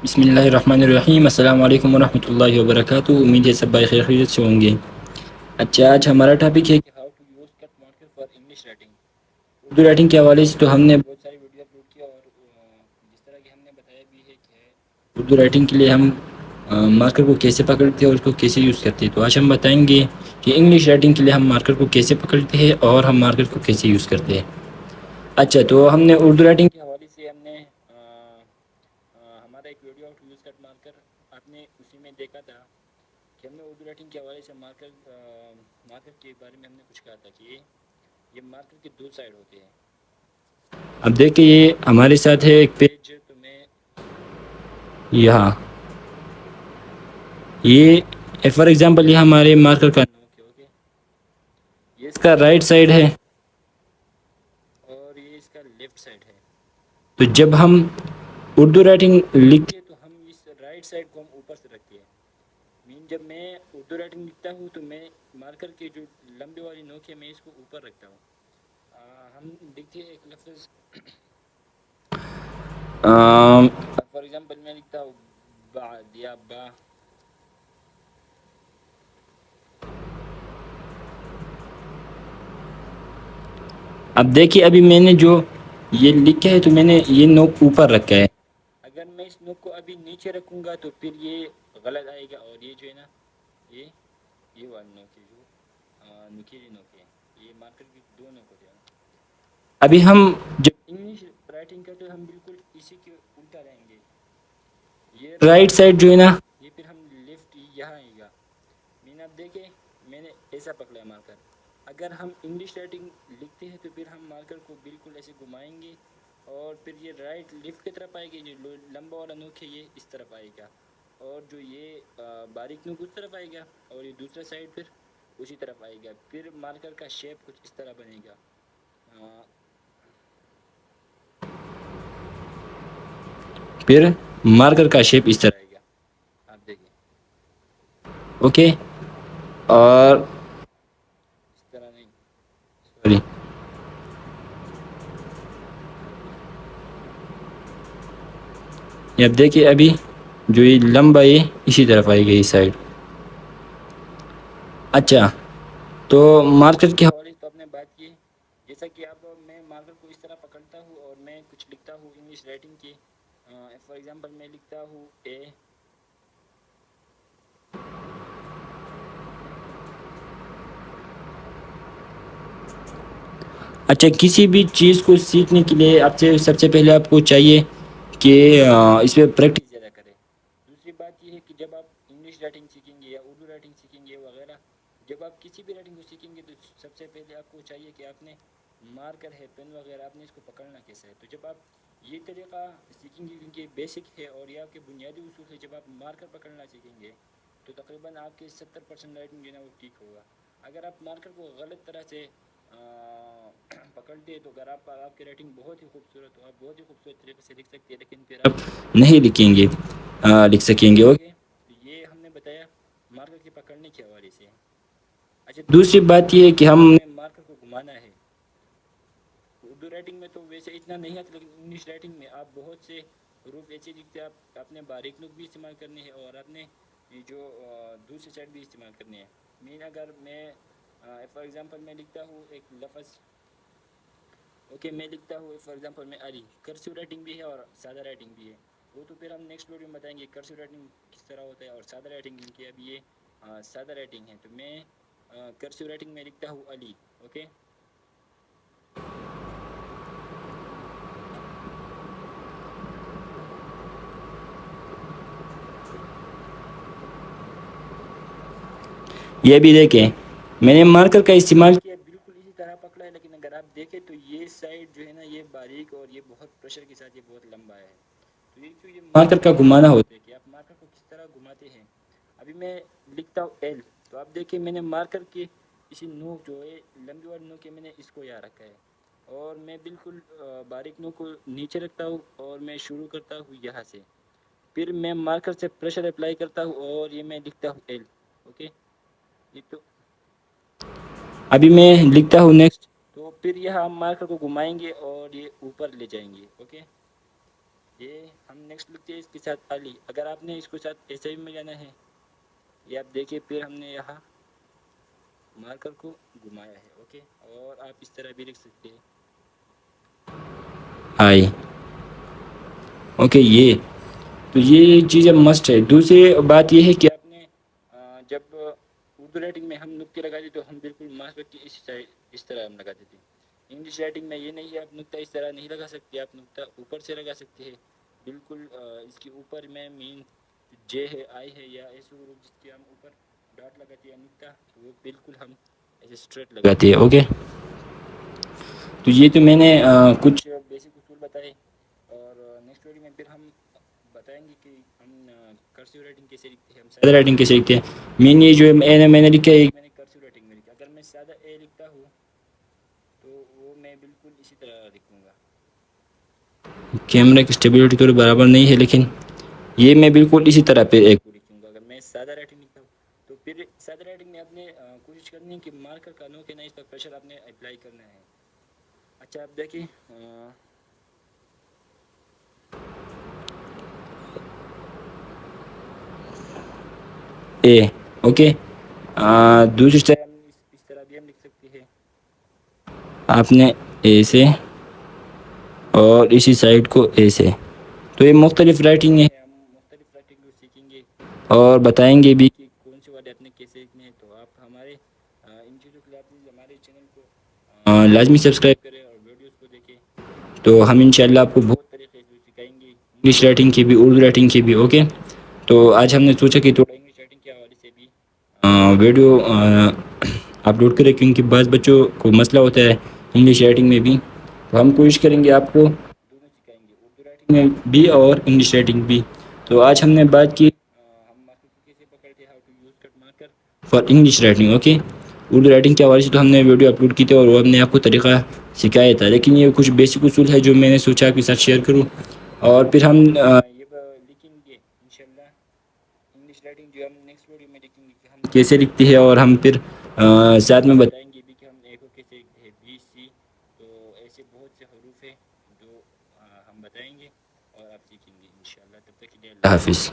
بسم اللہ الرحمن الرحیم، السلام علیکم ورحمۃ اللہ وبرکاتہ۔ امید ہے سب خیریت سے ہوں گے۔ اچھا، آج ہمارا ٹاپک ہے کہ how to use cut marker for English writing. Urdu writing کے حوالے سے تو ہم نے بہت ساری ویڈیو اپلوڈ کیا، اور جس طرح کہ ہم نے بتایا بھی ہے کہ اردو رائٹنگ کے لیے ہم مارکر کو کیسے پکڑتے ہیں اور اس کو کیسے یوز کرتے ہیں۔ تو آج ہم بتائیں گے کہ انگلش رائٹنگ کے لیے ہم مارکر کو کیسے پکڑتے ہیں اور ہم مارکر کو کیسے یوز کرتے ہیں۔ اچھا، تو ہم نے اردو رائٹنگ کے حوالے سے ہم نے ہمارا ایک video out use cut marker آپ نے اسی میں دیکھا تھا کہ ہم نے اردو رائٹنگ کے حوالے سے مارکر کے بارے میں ہم نے کچھ کہا تھا کہ یہ مارکر کے دو سائڈ ہوتے ہیں۔ اب دیکھیں، یہ ہمارے ساتھ ہے ایک پیج، تو میں یہاں یہ فار ایگزامپل یہ ہمارے مارکر کا نوک ہے، اوکے، یہ اس کا رائٹ سائڈ ہے اور یہ اس کا لیفٹ سائڈ ہے۔ تو جب ہم اردو رائٹنگ لکھتے ہیں تو ہم اس رائٹ سائڈ کو ہم اوپر سے رکھتے ہیں۔ جب میں اردو رائٹنگ لکھتا ہوں تو میں مارکر کے جو لمبے والی نوک ہے میں اس کو اوپر رکھتا ہوں۔ ہم لکھتے ہیں ایک لفظ، فار ایگزامپل میں لکھتا ہوں بعد یا با۔ اب دیکھیے، ابھی میں نے جو یہ لکھا ہے تو میں نے یہ نوک اوپر رکھا ہے۔ اگر میں اس نوک کو ابھی نیچے رکھوں گا تو پھر یہ غلط آئے گا، اور یہ جو ہے نا یہ والی نوک ہے، جو نکیلی نوک ہے، یہ مارکر کی دو نوک ہوتے ہیں۔ ابھی ہم جب انگلش رائٹنگ کرتے ہیں ہم بالکل اسی کے الٹا رہیں گے۔ یہ رائٹ سائڈ جو ہے نا یہ پھر ہم لیفٹ یہاں آئے گا۔ اب دیکھیں، میں نے ایسا پکڑا ہے مارکر۔ اگر ہم انگلش رائٹنگ لکھتے ہیں تو پھر ہم مارکر کو بالکل ایسے گھمائیں گے، اور پھر یہ رائٹ لیفٹ کی طرف آئے گی، جو لمبا والا نوک ہے یہ اس طرف آئے گا، اور جو یہ باریک نوک اس طرف آئے گا، اور یہ دوسرا سائڈ پھر اسی طرف آئے گا۔ پھر مارکر کا شیپ کچھ اس طرح بنے گا۔ پھر مارکر کا شیپ اس طرح آئے گا، آپ دیکھیں، اوکے، اور اس طرح نہیں، سوری، اب دیکھیے، ابھی جو یہ لمبا ہے اسی طرف آئے گا، اس سائڈ۔ اچھا، تو مارکر کے حوالے سے آپ نے بات کی، جیسا کہ اب میں مارکر کو اس طرح پکڑتا ہوں اور میں کچھ لکھتا ہوں انگلش رائٹنگ کی۔ فار ایگزامپل میں لکھتا ہوں اے۔ اچھا، کسی بھی چیز کو سیکھنے کے لیے آپ سے سب سے پہلے آپ کو چاہیے کہ اس پہ پریکٹس زیادہ کریں۔ دوسری بات یہ ہے کہ جب آپ انگلش رائٹنگ سیکھیں گے یا اردو رائٹنگ سیکھیں گے وغیرہ، جب آپ کسی بھی رائٹنگ کو سیکھیں گے تو سب سے پہلے آپ کو چاہیے کہ آپ نے مارکر ہے، پین وغیرہ، آپ نے اس کو پکڑنا کیسا ہے۔ تو جب آپ یہ طریقہ سیکھیں گے، کیونکہ بیسک ہے اور یہ آپ کے بنیادی اصول ہے، جب آپ مارکر پکڑنا سیکھیں گے تو تقریباً آپ کے 70% رائٹنگ جو ہے نا وہ ٹھیک ہوگا۔ اگر آپ مارکر کو غلط طرح سے پکڑتے ہیں تو اگر آپ کی رائٹنگ بہت ہی خوبصورت ہو، آپ بہت ہی خوبصورت طریقے سے لکھ سکتے ہیں، لیکن پھر آپ نہیں لکھ سکیں گے، اوکے۔ تو یہ ہم نے بتایا مارکر کے پکڑنے کے حوالے سے۔ اچھا، دوسری بات یہ ہے کہ ہم مارکر کو گھمانا ہے۔ اردو رائٹنگ میں تو ویسے اتنا نہیں آتا، لیکن انگلش رائٹنگ میں آپ بہت سے حروف ایسے لکھتے ہیں، آپ نے باریک نوک بھی استعمال کرنے ہیں اور آپ نے جو دوسری سائڈ بھی استعمال کرنے ہیں۔ اگر میں فار ایگزامپل میں لکھتا ہوں ایک لفظ، اوکے، میں لکھتا ہوں فار ایگزامپل میں علی، کرسیو رائٹنگ بھی ہے اور سادہ رائٹنگ بھی ہے، وہ تو پھر ہم نیکسٹ ویڈیو میں بتائیں گے کرسیو رائٹنگ کس طرح ہوتا ہے اور سادہ رائٹنگ کی۔ اب یہ سادہ رائٹنگ ہے، تو میں کرسیو رائٹنگ میں لکھتا ہوں علی، اوکے۔ یہ بھی دیکھیں، میں نے مارکر کا استعمال کیا، بالکل اسی طرح پکڑا ہے، لیکن اگر آپ دیکھیں تو یہ سائڈ جو ہے نا یہ باریک اور یہ بہت پریشر کے ساتھ یہ بہت لمبا ہے۔ تو یہ مارکر کا گھمانا ہوتا ہے کہ آپ مارکر کو کس طرح گھماتے ہیں۔ ابھی میں لکھتا ہوں ایل، تو آپ دیکھیں میں نے مارکر کے اسی نوک جو ہے لمبی والی نوک ہے، میں نے اس کو یہاں رکھا ہے، اور میں بالکل باریک نوک کو نیچے رکھتا ہوں اور میں شروع کرتا ہوں یہاں سے، پھر میں مارکر سے پریشر اپلائی کرتا ہوں اور یہ میں لکھتا ہوں ایل، اوکے۔ یہ تو ابھی میں لکھتا ہوں نیکسٹ، تو پھر یہاں ہم مارکر کو گھمائیں گے اور یہ اوپر لے جائیں گے، اوکے۔ یہ ہم نیکسٹ لکھتے ہیں اس کے ساتھ علی. اگر آپ نے اس کو ساتھ ایسے بھی ملانا ہے، یہ آپ دیکھیے پھر ہم نے یہاں مارکر کو گھمایا ہے. اوکے، اور آپ اس طرح بھی لکھ سکتے ہیں آئی. اوکے، تو یہ چیزیں مسٹ ہے. دوسری بات یہ ہے کہ آپ نے جب اردو رائٹنگ میں ہم نقطے لگاتے تو ہم بالکل ماسک کی اس طرح ہم لگاتے تھے. انگلش رائٹنگ میں یہ نہیں ہے، آپ نقطہ اس طرح نہیں لگا سکتے، آپ نقطہ اوپر سے لگا سکتے ہیں. بالکل اس کے اوپر میں مین جے ہے، آئی ہے، یا ایسے جس کے ہم اوپر ڈاٹ لگاتے ہیں نقطہ، تو وہ بالکل ہم ایسے اسٹریٹ لگاتے ہیں. اوکے، تو یہ تو میں نے کچھ بیسک اصول بتائے، اور نیکسٹ ویڈیو میں پھر ہم بتائیں گے کہ ہم کرسیو رائٹنگ کیسے لکھتے ہیں، ہم سادہ رائٹنگ کیسے لکھتے ہیں. مین یہ جو میں نے لکھا ہے، میں نے کرسیو رائٹنگ میں لکھا. اگر میں سادہ اے لکھتا ہوں تو وہ میں بالکل اسی طرح لکھوں گا. کیمرے کی اسٹیبلٹی تو برابر نہیں ہے، لیکن یہ میں بالکل اسی طرح پہ ایک لکھوں گا. اگر میں سادہ رائٹنگ لکھتا ہوں تو پھر سادہ رائٹنگ میں آپ نے کوشش کرنی ہے کہ مارکر کا نو کہ نہ اس پر پریشر آپ نے اپلائی کرنا ہے. اچھا، آپ دیکھیں اے. اوکے، دوسری طرح اس طرح بھی ہم لکھ سکتے ہیں. آپ نے اے سے اور اسی سائڈ کو اے سے. تو یہ مختلف رائٹنگ ہے، ہم مختلف رائٹنگ کو سیکھیں گے اور بتائیں گے بھی کہ کون سی ورڈ اپنے کیسے لکھنے ہیں. تو آپ ہمارے ان چیزوں کے لیے ہمارے چینل کو لازمی سبسکرائب کریں اور ویڈیوز کو دیکھیں. تو ہم انشاءاللہ آپ کو بہت طریقے سے سکھائیں گے، انگلش رائٹنگ کی بھی، اردو رائٹنگ کی بھی. اوکے، تو آج ہم نے سوچا کہ تھوڑا انگلش رائٹنگ کے حوالے سے بھی ویڈیو اپلوڈ کریں، کیونکہ بعض بچوں کو مسئلہ ہوتا ہے انگلش رائٹنگ میں بھی. تو ہم کوشش کریں گے آپ کو دونوں سکھائیں گے، اردو رائٹنگ میں بھی اور انگلش رائٹنگ بھی. تو آج ہم نے بات کی ہم مارکر کو کیسے پکڑتے ہیں، how to use cut marker for English writing. Okay, Urdu writing کے حوالے سے تو ہم نے ویڈیو اپلوڈ کی تھی اور وہ ہم نے آپ کو طریقہ سکھایا تھا، لیکن یہ کچھ بیسک اصول ہے جو میں نے سوچا آپ کے ساتھ شیئر کروں. اور پھر ہم یہ لکھیں گے انشاءاللہ انگلش رائٹنگ جو ہم نیکسٹ ویڈیو میں لکھیں گے کہ ہم کیسے لکھتے ہیں، اور ہم پھر ساتھ میں بتائیں گے بھی کہ ہم اے کو کیسے لکھتے ہیں، بی سی. تو ایسے بہت سے حروف ہیں جو ہم بتائیں گے اور آپ سیکھیں گے انشاءاللہ. تب تک کے لیے اللہ حافظ.